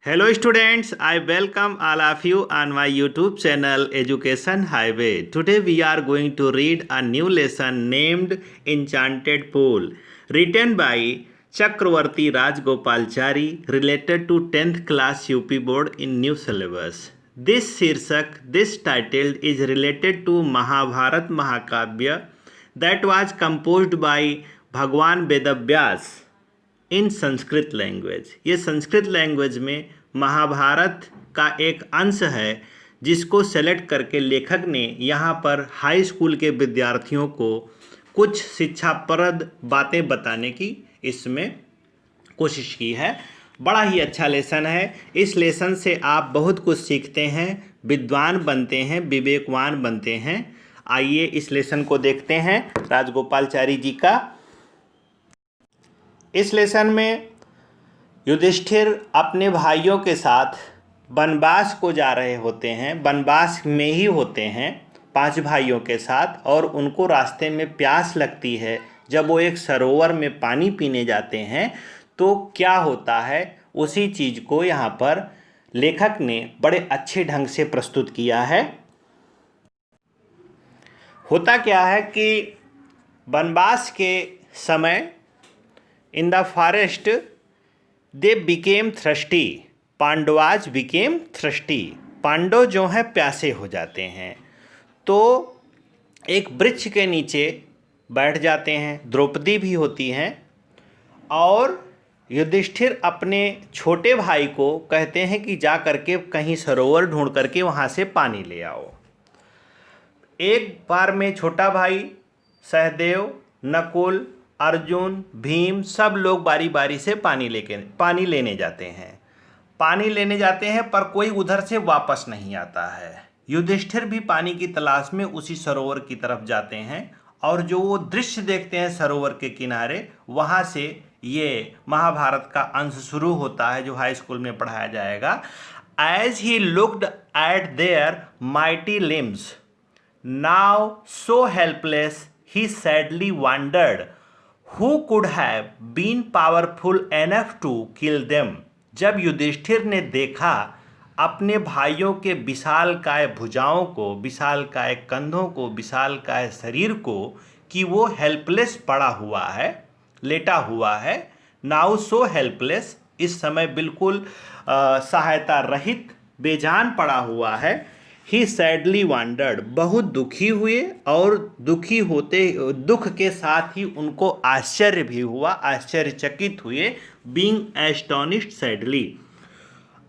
Hello students, I welcome all of you on my YouTube channel Education Highway. Today we are going to read a new lesson named Enchanted Pool, written by Chakravarti Rajgopalchari, related to 10th class UP board in new syllabus. This title is related to Mahabharat Mahakavya that was composed by Bhagwan Vedavyas in Sanskrit language. ये Sanskrit language में महाभारत का एक अंश है जिसको select करके लेखक ने यहाँ पर हाई स्कूल के विद्यार्थियों को कुछ शिक्षाप्रद बातें बताने की इसमें कोशिश की है। बड़ा ही अच्छा लेसन है। इस लेसन से आप बहुत कुछ सीखते हैं, विद्वान बनते हैं, विवेकवान बनते हैं। आइए इस लेसन को देखते हैं राजगोपालचारी जी का। इस लेसन में युधिष्ठिर अपने भाइयों के साथ वनवास को जा रहे होते हैं, वनवास में ही होते हैं 5 भाइयों के साथ, और उनको रास्ते में प्यास लगती है। जब वो एक सरोवर में पानी पीने जाते हैं तो क्या होता है, उसी चीज़ को यहाँ पर लेखक ने बड़े अच्छे ढंग से प्रस्तुत किया है। होता क्या है कि वनवास के समय In the forest, they became thirsty. Pandavas became thirsty. Pandav जो हैं प्यासे हो जाते हैं, तो एक वृक्ष के नीचे बैठ जाते हैं। द्रौपदी भी होती हैं और युधिष्ठिर अपने छोटे भाई को कहते हैं कि जा करके कहीं सरोवर ढूंढ करके वहाँ से पानी ले आओ। एक बार में छोटा भाई, सहदेव, नकुल, अर्जुन, भीम सब लोग बारी बारी से पानी लेने जाते हैं। पानी लेने जाते हैं पर कोई उधर से वापस नहीं आता है। युधिष्ठिर भी पानी की तलाश में उसी सरोवर की तरफ जाते हैं और जो वो दृश्य देखते हैं सरोवर के किनारे, वहाँ से ये महाभारत का अंश शुरू होता है जो हाई स्कूल में पढ़ाया जाएगा। As he looked at their mighty limbs, now so helpless, he sadly wondered Who could have been powerful enough to kill them? जब युधिष्ठिर ने देखा अपने भाइयों के विशालकाय भुजाओं को, विशालकाय कंधों को, विशालकाय शरीर को, कि वो हेल्पलेस पड़ा हुआ है, लेटा हुआ है। नाउ सो हेल्पलेस, इस समय बिल्कुल सहायता रहित, बेजान पड़ा हुआ है। ही सैडली वंडर्ड, बहुत दुखी हुए, और दुखी होते दुख के साथ ही उनको आश्चर्य भी हुआ, आश्चर्यचकित हुए। Being astonished sadly,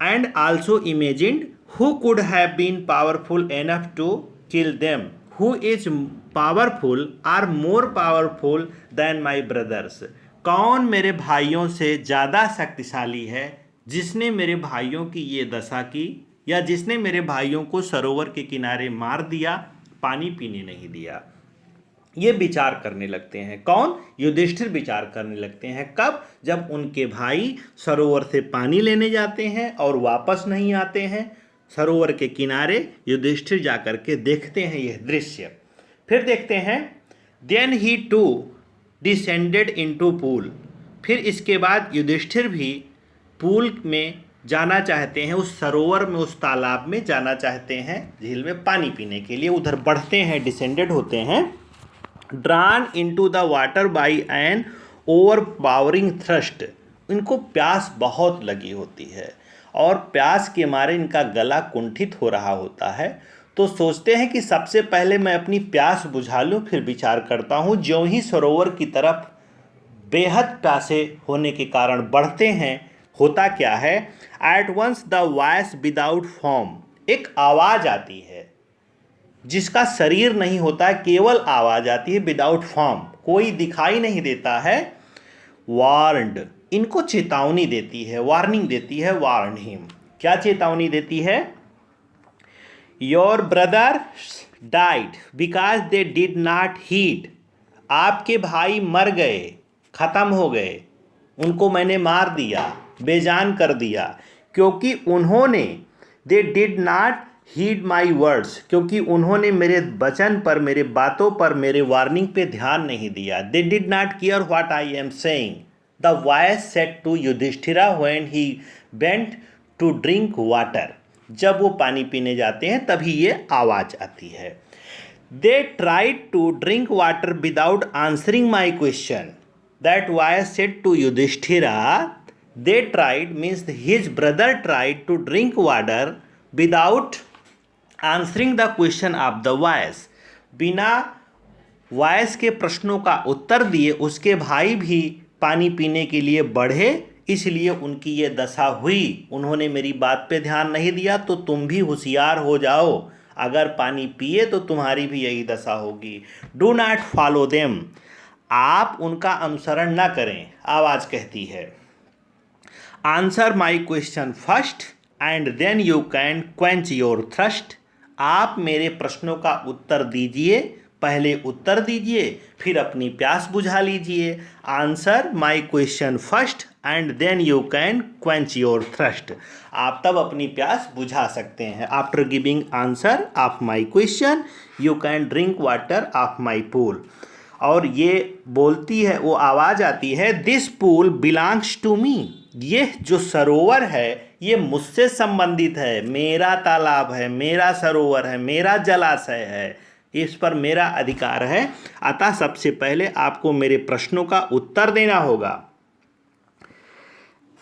and also imagined who could have been powerful enough to kill them, who is powerful or more powerful than my brothers. कौन मेरे भाइयों से ज़्यादा शक्तिशाली है जिसने मेरे भाइयों की ये दशा की, या जिसने मेरे भाइयों को सरोवर के किनारे मार दिया, पानी पीने नहीं दिया। ये विचार करने लगते हैं। कौन? युधिष्ठिर विचार करने लगते हैं। कब? जब उनके भाई सरोवर से पानी लेने जाते हैं और वापस नहीं आते हैं। सरोवर के किनारे युधिष्ठिर जाकर के देखते हैं यह दृश्य। फिर देखते हैं then he too descended into pool, फिर इसके बाद युधिष्ठिर भी पूल में जाना चाहते हैं, उस सरोवर में, उस तालाब में जाना चाहते हैं, झील में पानी पीने के लिए उधर बढ़ते हैं, डिसेंडेड होते हैं। Drawn into the water by an overpowering thrust, इनको प्यास बहुत लगी होती है और प्यास के मारे इनका गला कुंठित हो रहा होता है। तो सोचते हैं कि सबसे पहले मैं अपनी प्यास बुझा लूँ, फिर विचार करता हूँ। ज्यों ही सरोवर की तरफ बेहद प्यासे होने के कारण बढ़ते हैं, होता क्या है, at once the voice without form, एक आवाज़ आती है जिसका शरीर नहीं होता है, केवल आवाज़ आती है, विदाउट फॉर्म, कोई दिखाई नहीं देता है। वार्नड, इनको चेतावनी देती है, वार्निंग देती है। वार्न हिम, क्या चेतावनी देती है? Your brother died because they did not heed, आपके भाई मर गए, ख़त्म हो गए, उनको मैंने मार दिया, बेजान कर दिया, क्योंकि उन्होंने they did not heed my words, क्योंकि उन्होंने मेरे वचन पर, मेरे बातों पर, मेरे वार्निंग पे ध्यान नहीं दिया। They did not care what I am saying, the voice said to Yudhishthira when he bent to drink water, जब वो पानी पीने जाते हैं तभी ये आवाज़ आती है। They tried to drink water without answering my question, that why said to Yudhishthira, they tried means his brother tried to drink water without answering the question of the voice, बिना वॉयस के प्रश्नों का उत्तर दिए उसके भाई भी पानी पीने के लिए बढ़े, इसलिए उनकी ये दशा हुई। उन्होंने मेरी बात पे ध्यान नहीं दिया, तो तुम भी होशियार हो जाओ, अगर पानी पिए तो तुम्हारी भी यही दशा होगी। डू नॉट फॉलो देम, आप उनका अनुसरण ना करें, आवाज़ कहती है। Answer my question first and then you can quench your thirst, आप मेरे प्रश्नों का उत्तर दीजिए, पहले उत्तर दीजिए फिर अपनी प्यास बुझा लीजिए। Answer my question first and then you can quench your thirst, आप तब अपनी प्यास बुझा सकते हैं। After giving answer of my question you can drink water of my pool, और ये बोलती है, वो आवाज़ आती है, this pool belongs to me, ये जो सरोवर है ये मुझसे संबंधित है, मेरा तालाब है, मेरा सरोवर है, मेरा जलाशय है, इस पर मेरा अधिकार है। अतः सबसे पहले आपको मेरे प्रश्नों का उत्तर देना होगा।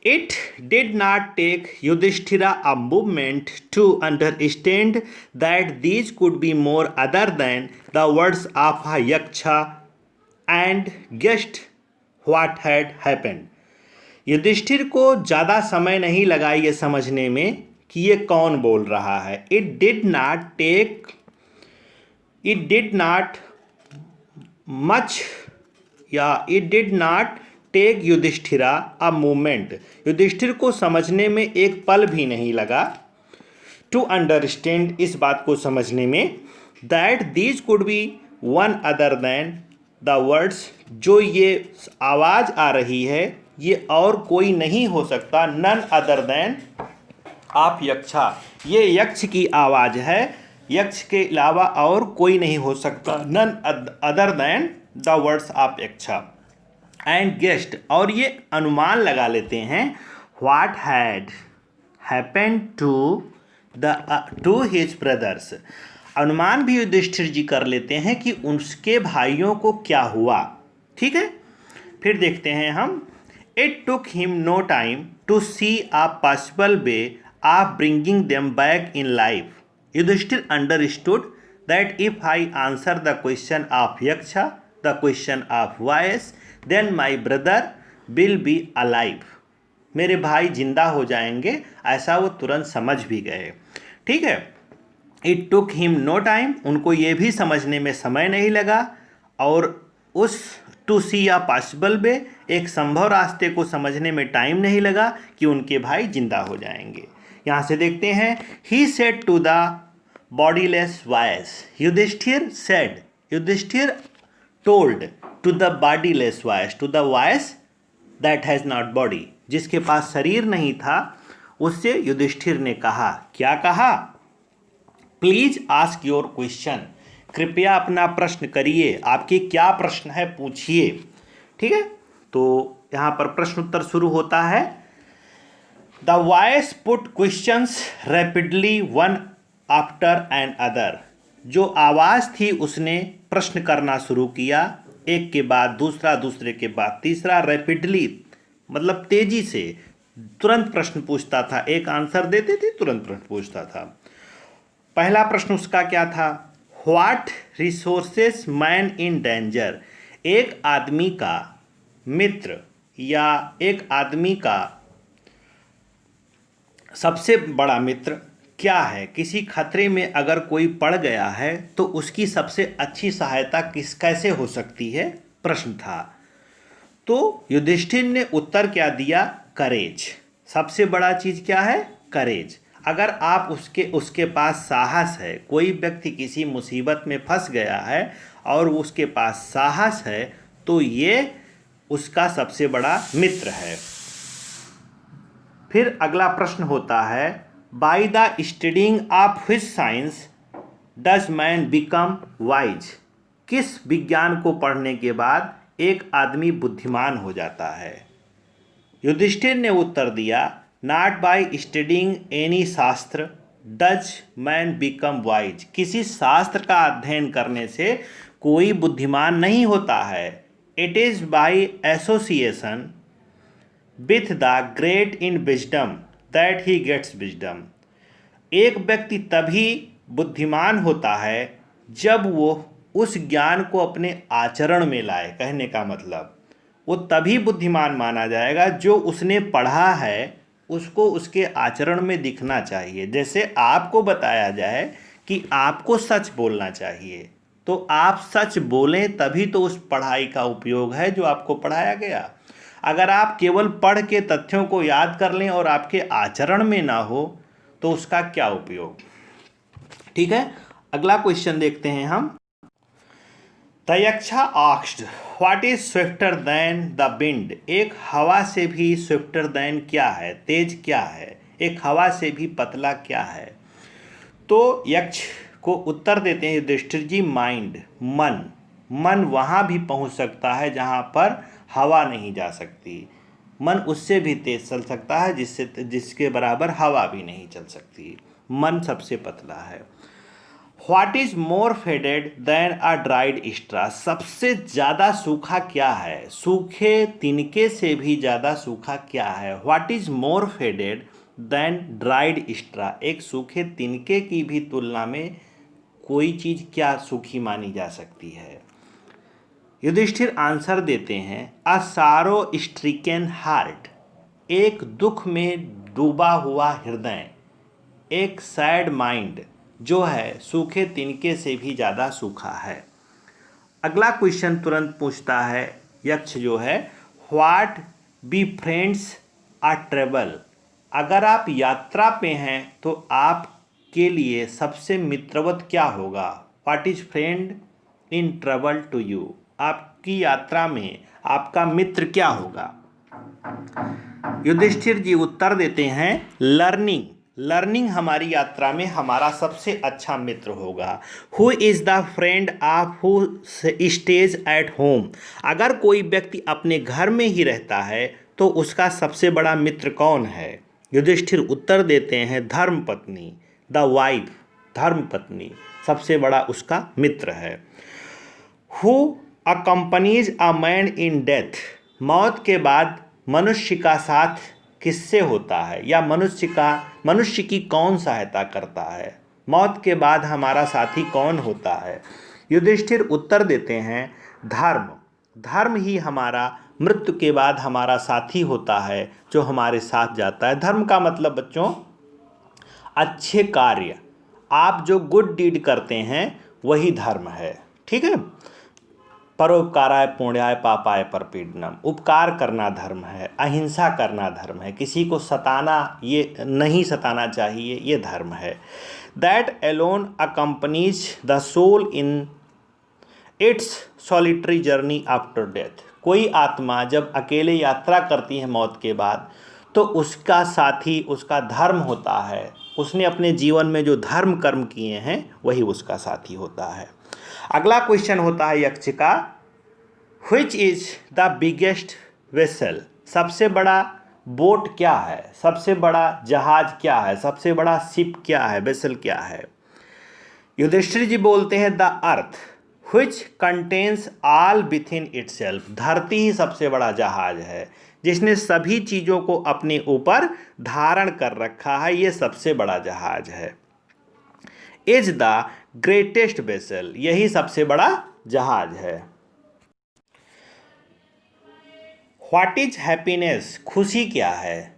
It did not take Yudhishthira a moment to understand that these could be more other than the words of a yaksha and guessed what had happened. Yudhishthir को ज़्यादा समय नहीं लगा ये समझने में कि ये कौन बोल रहा है। It did not take Yudhishthira a moment, Yudhishthir को समझने में एक पल भी नहीं लगा, टू अंडरस्टैंड, इस बात को समझने में, that these could be one other than the words, जो ये आवाज़ आ रही है ये और कोई नहीं हो सकता, नन अदर देन आप यक्षा, ये यक्ष की आवाज़ है, यक्ष के अलावा और कोई नहीं हो सकता, none other than the words of Yaksha. And guessed, और ये अनुमान लगा लेते हैं, what had happened to his brothers, अनुमान भी युधिष्ठिर जी कर लेते हैं कि उसके भाइयों को क्या हुआ। ठीक है, फिर देखते हैं हम। It took him no time to see a possible way of bringing them back in life, Yudhishthira understood that if I answer the question of Yaksha, the question of voice, then my brother will be alive, मेरे भाई जिंदा हो जाएंगे, ऐसा वो तुरंत समझ भी गए। ठीक है, it took him no time, उनको ये भी समझने में समय नहीं लगा, और उस टू सी या पॉसिबल वे, एक संभव रास्ते को समझने में टाइम नहीं लगा कि उनके भाई जिंदा हो जाएंगे। यहाँ से देखते हैं, he said to the bodiless voice, Yudhishthira said, Yudhishthira told to the bodiless voice, to the voice that has not body, जिसके पास शरीर नहीं था, उससे युधिष्ठिर ने कहा, क्या कहा, प्लीज आस्क योर क्वेश्चन, कृपया अपना प्रश्न करिए, आपके क्या प्रश्न है पूछिए। ठीक है, तो यहाँ पर प्रश्न उत्तर शुरू होता है। The voice put questions rapidly one after an other, जो आवाज़ थी उसने प्रश्न करना शुरू किया, एक के बाद दूसरा, दूसरे के बाद तीसरा, रैपिडली मतलब तेजी से, तुरंत प्रश्न पूछता था, एक आंसर देते थे तुरंत प्रश्न पूछता था। पहला प्रश्न उसका क्या था, what resources man in danger, एक आदमी का मित्र या एक आदमी का सबसे बड़ा मित्र क्या है, किसी खतरे में अगर कोई पड़ गया है तो उसकी सबसे अच्छी सहायता कैसे हो सकती है, प्रश्न था। तो युधिष्ठिर ने उत्तर क्या दिया, करेज, सबसे बड़ा चीज़ क्या है, करेज। अगर आप उसके पास साहस है, कोई व्यक्ति किसी मुसीबत में फंस गया है और उसके पास साहस है, तो ये उसका सबसे बड़ा मित्र है। फिर अगला प्रश्न होता है, by the studying of his science does man become wise, किस विज्ञान को पढ़ने के बाद एक आदमी बुद्धिमान हो जाता है। युधिष्ठिर ने उत्तर दिया, नॉट बाय स्टडिंग एनी शास्त्र डज मैन बिकम वाइज। किसी शास्त्र का अध्ययन करने से कोई बुद्धिमान नहीं होता है। It is by association with the great in wisdom that he gets wisdom. एक व्यक्ति तभी बुद्धिमान होता है जब वो उस ज्ञान को अपने आचरण में लाए। कहने का मतलब वो तभी बुद्धिमान माना जाएगा जो उसने पढ़ा है उसको उसके आचरण में दिखना चाहिए। जैसे आपको बताया जाए कि आपको सच बोलना चाहिए, तो आप सच बोलें तभी तो उस पढ़ाई का उपयोग है जो आपको पढ़ाया गया। अगर आप केवल पढ़ के तथ्यों को याद कर लें और आपके आचरण में ना हो तो उसका क्या उपयोग। ठीक है, अगला क्वेश्चन देखते हैं हम। तयक्षा asked what is swifter than the wind. एक हवा से भी स्विफ्टर देन क्या है, तेज क्या है, एक हवा से भी पतला क्या है। तो यक्ष को उत्तर देते हैं युधिष्ठिर जी, माइंड, मन। मन वहाँ भी पहुँच सकता है जहाँ पर हवा नहीं जा सकती। मन उससे भी तेज चल सकता है जिसके बराबर हवा भी नहीं चल सकती। मन सबसे पतला है। What is more faded than a dried straw. सबसे ज़्यादा सूखा क्या है, सूखे तिनके से भी ज़्यादा सूखा क्या है। What is more faded than dried straw. एक सूखे तिनके की भी तुलना में कोई चीज़ क्या सूखी मानी जा सकती है। युधिष्ठिर आंसर देते हैं अ सारो स्ट्रिकन हार्ट। एक दुख में डूबा हुआ हृदय, एक सैड माइंड जो है सूखे तिनके से भी ज़्यादा सूखा है। अगला क्वेश्चन तुरंत पूछता है यक्ष जो है, what befriends a travel. अगर आप यात्रा पे हैं तो आपके लिए सबसे मित्रवत क्या होगा। What is friend in travel to you. आपकी यात्रा में आपका मित्र क्या होगा। युधिष्ठिर जी उत्तर देते हैं लर्निंग। लर्निंग हमारी यात्रा में हमारा सबसे अच्छा मित्र होगा। Who is the friend of who stays at home. अगर कोई व्यक्ति अपने घर में ही रहता है तो उसका सबसे बड़ा मित्र कौन है। युधिष्ठिर उत्तर देते हैं धर्मपत्नी, द वाइफ। धर्मपत्नी सबसे बड़ा उसका मित्र है। Who accompanies a man in death. मौत के बाद मनुष्य का साथ किससे होता है, या मनुष्य की कौन सहायता करता है। मौत के बाद हमारा साथी कौन होता है। युधिष्ठिर उत्तर देते हैं धर्म। धर्म ही हमारा मृत्यु के बाद हमारा साथी होता है जो हमारे साथ जाता है। धर्म का मतलब बच्चों अच्छे कार्य, आप जो गुड डीड करते हैं वही धर्म है। ठीक है, परोपकाराय पुण्याय पापाय परपीडनम। उपकार करना धर्म है, अहिंसा करना धर्म है, किसी को सताना ये नहीं सताना चाहिए, ये धर्म है। That alone accompanies the soul in its solitary journey after death. कोई आत्मा जब अकेले यात्रा करती है मौत के बाद तो उसका साथी उसका धर्म होता है। उसने अपने जीवन में जो धर्म कर्म किए हैं वही उसका साथी होता है। अगला क्वेश्चन होता है यक्ष का, which is the biggest vessel. सबसे बड़ा बोट क्या है, सबसे बड़ा जहाज क्या है, सबसे बड़ा शिप क्या है, वेसल क्या है। युधिष्ठिर जी बोलते हैं the earth which contains all within itself. धरती ही सबसे बड़ा जहाज है जिसने सभी चीज़ों को अपने ऊपर धारण कर रखा है, ये सबसे बड़ा जहाज है। इज द ग्रेटेस्ट वेसल, यही सबसे बड़ा जहाज है। व्हाट इज हैप्पीनेस, खुशी क्या है।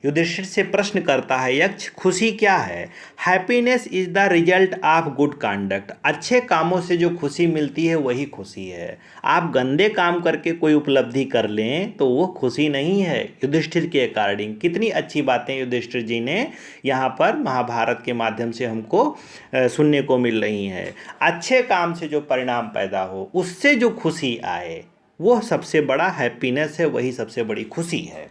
युधिष्ठिर से प्रश्न करता है यक्ष, खुशी क्या है। Happiness is the result of good conduct. अच्छे कामों से जो खुशी मिलती है वही खुशी है। आप गंदे काम करके कोई उपलब्धि कर लें तो वो खुशी नहीं है। युधिष्ठिर के अकॉर्डिंग कितनी अच्छी बातें युधिष्ठिर जी ने यहाँ पर महाभारत के माध्यम से हमको सुनने को मिल रही हैं। अच्छे काम से जो परिणाम पैदा हो, उससे जो खुशी आए, वो सबसे बड़ा हैप्पीनेस है, वही सबसे बड़ी खुशी है।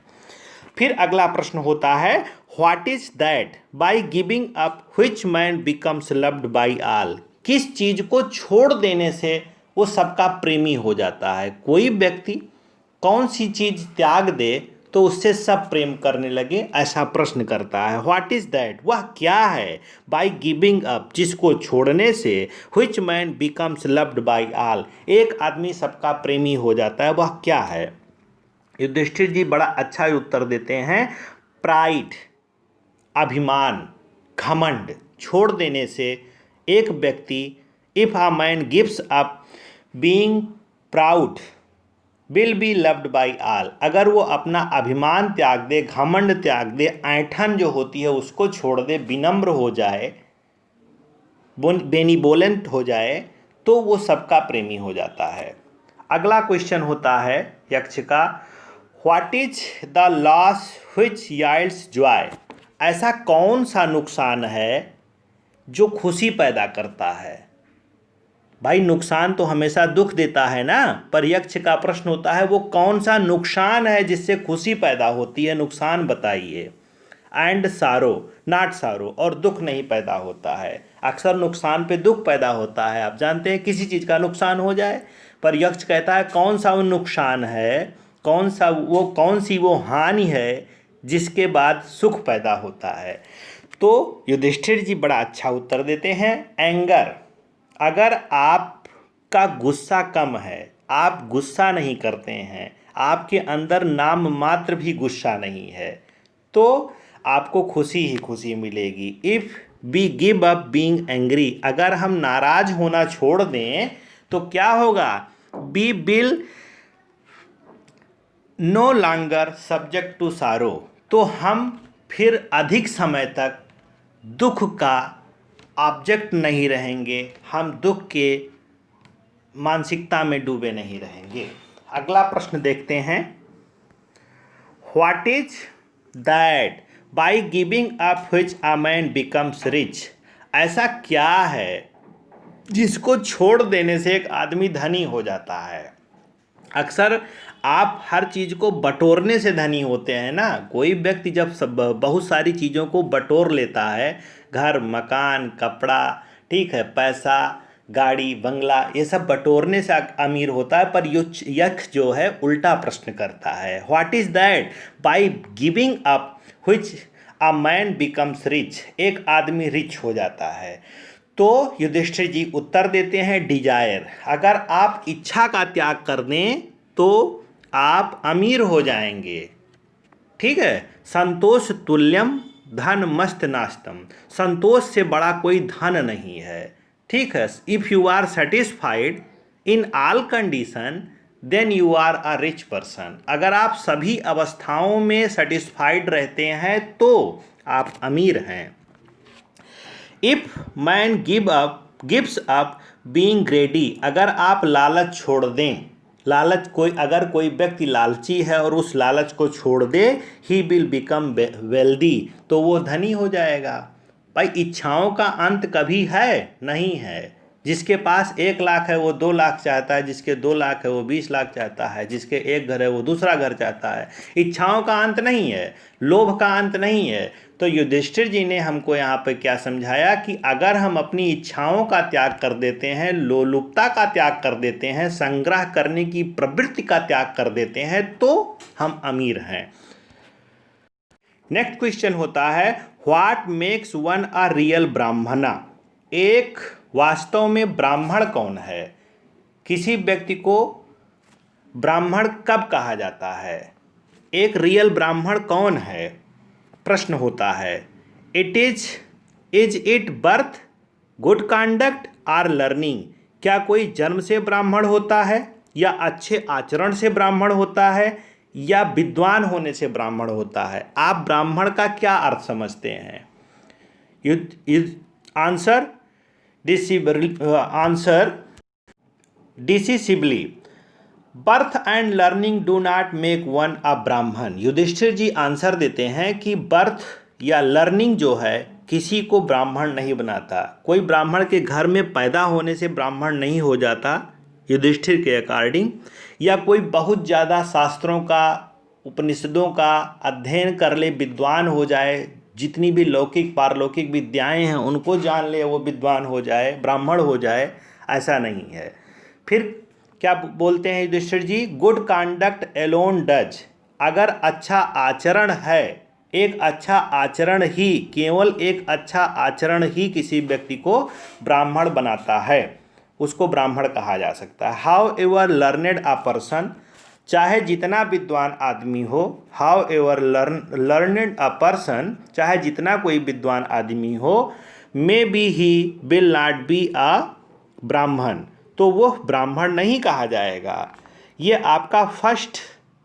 फिर अगला प्रश्न होता है, what is that by giving up which man becomes loved by all. किस चीज को छोड़ देने से वो सबका प्रेमी हो जाता है। कोई व्यक्ति कौन सी चीज त्याग दे तो उससे सब प्रेम करने लगे, ऐसा प्रश्न करता है। व्हाट इज दैट, वह क्या है? बाई गिविंग अप, जिसको छोड़ने से, which man becomes loved by all, एक आदमी सबका प्रेमी हो जाता है, वह क्या है? युधिष्ठिर जी बड़ा अच्छा उत्तर देते हैं, प्राइड, अभिमान, घमंड छोड़ देने से एक व्यक्ति, if a man gives up being proud will be loved by all, अगर वो अपना अभिमान त्याग दे, घमंड त्याग दे, ऐंठन जो होती है उसको छोड़ दे, विनम्र हो जाए, बेनिवोलेंट हो जाए, तो वो सबका प्रेमी हो जाता है। अगला क्वेश्चन होता है यक्ष का, what is the loss which yields joy, ऐसा कौन सा नुकसान है जो खुशी पैदा करता है? भाई नुकसान तो हमेशा दुख देता है ना, पर यक्ष का प्रश्न होता है वो कौन सा नुकसान है जिससे खुशी पैदा होती है, नुकसान बताइए। एंड सारो, नॉट सारो, और दुख नहीं पैदा होता है। अक्सर नुकसान पे दुख पैदा होता है, आप जानते हैं किसी चीज़ का नुकसान हो जाए, पर यक्ष कहता है कौन सा वो नुकसान है, कौन सी वो हानि है जिसके बाद सुख पैदा होता है। तो युधिष्ठिर जी बड़ा अच्छा उत्तर देते हैं, एंगर, अगर आपका गुस्सा कम है, आप गुस्सा नहीं करते हैं, आपके अंदर नाम मात्र भी गुस्सा नहीं है, तो आपको खुशी ही खुशी मिलेगी। If we give up being angry, अगर हम नाराज होना छोड़ दें तो क्या होगा? We will no longer subject to sorrow, तो हम फिर अधिक समय तक दुख का ऑब्जेक्ट नहीं रहेंगे, हम दुख के मानसिकता में डूबे नहीं रहेंगे। अगला प्रश्न देखते हैं, what is that by giving up which a man becomes rich, ऐसा क्या है जिसको छोड़ देने से एक आदमी धनी हो जाता है? अक्सर आप हर चीज़ को बटोरने से धनी होते हैं ना, कोई व्यक्ति जब बहुत सारी चीज़ों को बटोर लेता है, घर, मकान, कपड़ा, ठीक है, पैसा, गाड़ी, बंगला, ये सब बटोरने से अमीर होता है। पर यक्ष जो है उल्टा प्रश्न करता है, what is that by giving up which a man becomes rich, एक आदमी रिच हो जाता है। तो युधिष्ठिर जी उत्तर देते हैं, डिजायर, अगर आप इच्छा का त्याग कर दें तो आप अमीर हो जाएंगे, ठीक है। संतोष तुल्यम धन मस्त नास्तम, संतोष से बड़ा कोई धन नहीं है, ठीक है। If you are satisfied in all condition then you are a rich person, अगर आप सभी अवस्थाओं में सेटिस्फाइड रहते हैं तो आप अमीर हैं। If man gives up being ग्रेडी, अगर आप लालच छोड़ दें, अगर कोई व्यक्ति लालची है और उस लालच को छोड़ दे, ही विल बिकम वेल्दी, तो वो धनी हो जाएगा। भाई इच्छाओं का अंत कभी है नहीं है, जिसके पास 1 लाख है वो 2 लाख चाहता है, जिसके 2 लाख है वो 20 लाख चाहता है, जिसके एक घर है वो दूसरा घर चाहता है। इच्छाओं का अंत नहीं है, लोभ का अंत नहीं है। तो युधिष्ठिर जी ने हमको यहाँ पे क्या समझाया कि अगर हम अपनी इच्छाओं का त्याग कर देते हैं, लोलुपता का त्याग कर देते हैं, संग्रह करने की प्रवृत्ति का त्याग कर देते हैं, तो हम अमीर हैं। नेक्स्ट क्वेश्चन होता है, what makes one a real ब्राह्मणा, एक वास्तव में ब्राह्मण कौन है? किसी व्यक्ति को ब्राह्मण कब कहा जाता है? एक रियल ब्राह्मण कौन है, प्रश्न होता है। Is it birth, good conduct or learning, क्या कोई जन्म से ब्राह्मण होता है, या अच्छे आचरण से ब्राह्मण होता है, या विद्वान होने से ब्राह्मण होता है? आप ब्राह्मण का क्या अर्थ समझते हैं? Answer decisively, birth and learning do not make one a Brahmin. Yudhishthir ji answer देते हैं कि बर्थ या लर्निंग जो है किसी को ब्राह्मण नहीं बनाता, कोई ब्राह्मण के घर में पैदा होने से ब्राह्मण नहीं हो जाता युधिष्ठिर के अकॉर्डिंग, या कोई बहुत ज़्यादा शास्त्रों का, उपनिषदों का अध्ययन कर ले, विद्वान हो जाए, जितनी भी लौकिक पारलौकिक विद्याएं हैं उनको जान ले, वो विद्वान हो जाए, ब्राह्मण हो जाए, ऐसा नहीं है। फिर क्या बोलते हैं युधिष्ठिर जी, गुड कंडक्ट एलोन डज, अगर अच्छा आचरण है, एक अच्छा आचरण ही, केवल एक अच्छा आचरण ही किसी व्यक्ति को ब्राह्मण बनाता है, उसको ब्राह्मण कहा जा सकता है। How ever learned a person, चाहे जितना विद्वान आदमी हो, how ever learned a person, चाहे जितना कोई विद्वान आदमी हो, may be he will not be a ब्राह्मण, तो वो ब्राह्मण नहीं कहा जाएगा। ये आपका फर्स्ट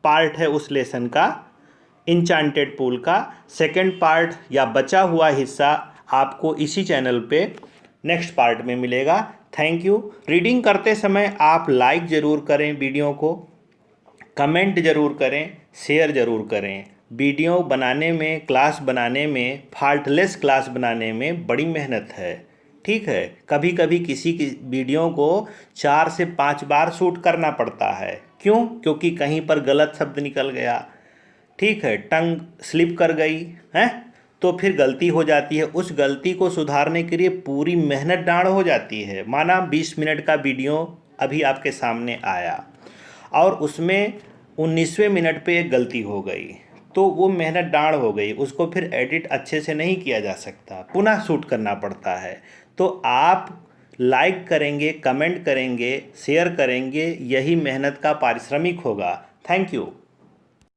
पार्ट है उस लेसन का, इंचांटेड पूल का। सेकंड पार्ट या बचा हुआ हिस्सा आपको इसी चैनल पे नेक्स्ट पार्ट में मिलेगा। Thank you. रीडिंग करते समय आप लाइक ज़रूर करें वीडियो को, कमेंट ज़रूर करें, शेयर ज़रूर करें। वीडियो बनाने में, क्लास बनाने में, फाल्टलेस क्लास बनाने में बड़ी मेहनत है, ठीक है। कभी कभी किसी की वीडियो को 4 से 5 बार शूट करना पड़ता है। क्यों? क्योंकि कहीं पर गलत शब्द निकल गया, ठीक है, टंग स्लिप कर गई है, तो फिर गलती हो जाती है। उस गलती को सुधारने के लिए पूरी मेहनत डांड हो जाती है। माना 20 मिनट का वीडियो अभी आपके सामने आया और उसमें 19वें मिनट पे एक गलती हो गई, तो वो मेहनत डांड हो गई, उसको फिर एडिट अच्छे से नहीं किया जा सकता, पुनः शूट करना पड़ता है। तो आप लाइक करेंगे, कमेंट करेंगे, शेयर करेंगे, यही मेहनत का पारिश्रमिक होगा। Thank you.